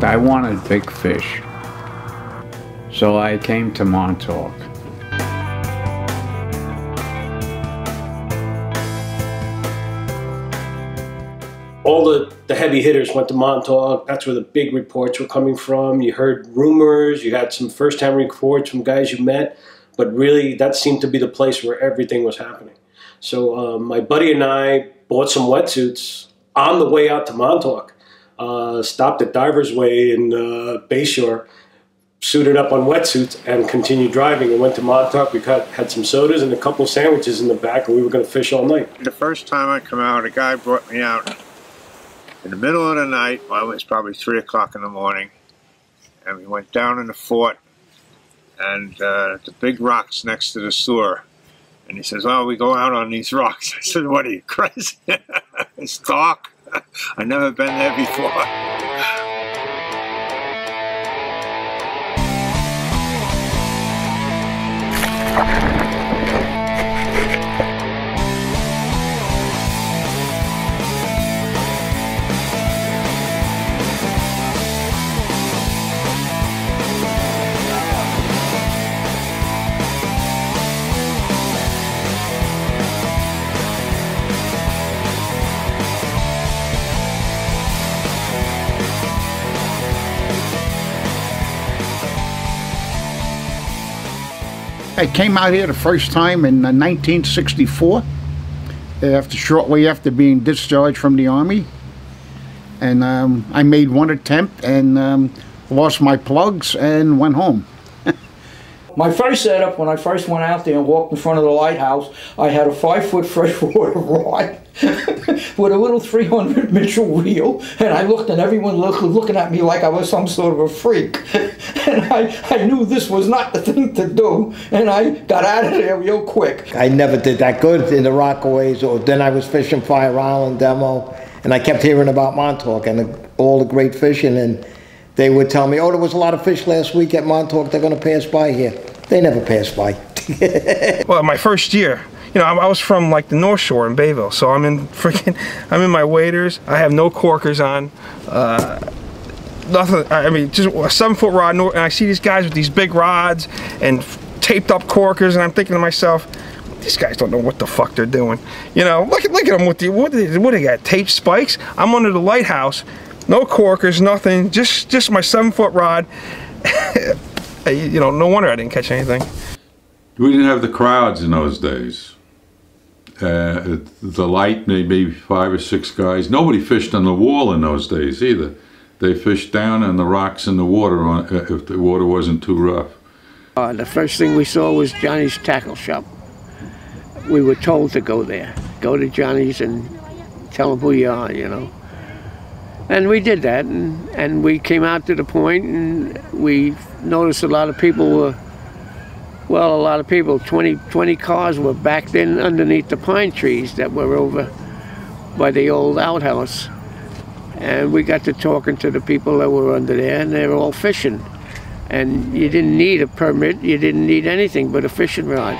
I wanted big fish, so I came to Montauk. All the heavy hitters went to Montauk. That's where the big reports were coming from. You heard rumors, you had some first-hand reports from guys you met, but really that seemed to be the place where everything was happening. So my buddy and I bought some wetsuits on the way out to Montauk. Stopped at Divers Way in Bayshore, suited up on wetsuits, and continued driving and went to Montauk. We had some sodas and a couple of sandwiches in the back, and we were going to fish all night. The first time I come out, a guy brought me out in the middle of the night. Well, it was probably 3 o'clock in the morning, and we went down in the fort and the big rocks next to the sewer. And he says, "Well, we go out on these rocks." I said, "What are you, crazy? It's dark. I've never been there before." I came out here the first time in 1964, shortly after being discharged from the Army. And I made one attempt and lost my plugs and went home. My first setup, when I first went out there and walked in front of the lighthouse, I had a 5-foot freshwater rod with a little 300 Mitchell reel, and I looked and everyone looking at me like I was some sort of a freak. And I knew this was not the thing to do, and I got out of there real quick. I never did that good in the Rockaways, or then I was fishing Fire Island demo, and I kept hearing about Montauk and all the great fishing, and they would tell me, "Oh, there was a lot of fish last week at Montauk, they're going to pass by here." They never pass by. Well, my first year, you know, I was from like the North Shore in Bayville, so I'm in my waders. I have no corkers on, nothing. I mean, just a 7-foot rod, and I see these guys with these big rods and taped up corkers, and I'm thinking to myself, these guys don't know what the fuck they're doing. You know, look at them with the what they got, taped spikes. I'm under the lighthouse, no corkers, nothing, just my 7-foot rod. You know, no wonder I didn't catch anything. We didn't have the crowds in those days. The light, maybe 5 or 6 guys. Nobody fished on the wall in those days either. They fished down on the rocks in the water if the water wasn't too rough. The first thing we saw was Johnny's tackle shop. We were told to go there. Go to Johnny's and tell them who you are, you know. And we did that, and we came out to the point, and we noticed a lot of people were, well, a lot of people, 20 cars were backed in underneath the pine trees that were over by the old outhouse. And we got to talking to the people that were under there, and they were all fishing. And you didn't need a permit, you didn't need anything but a fishing rod.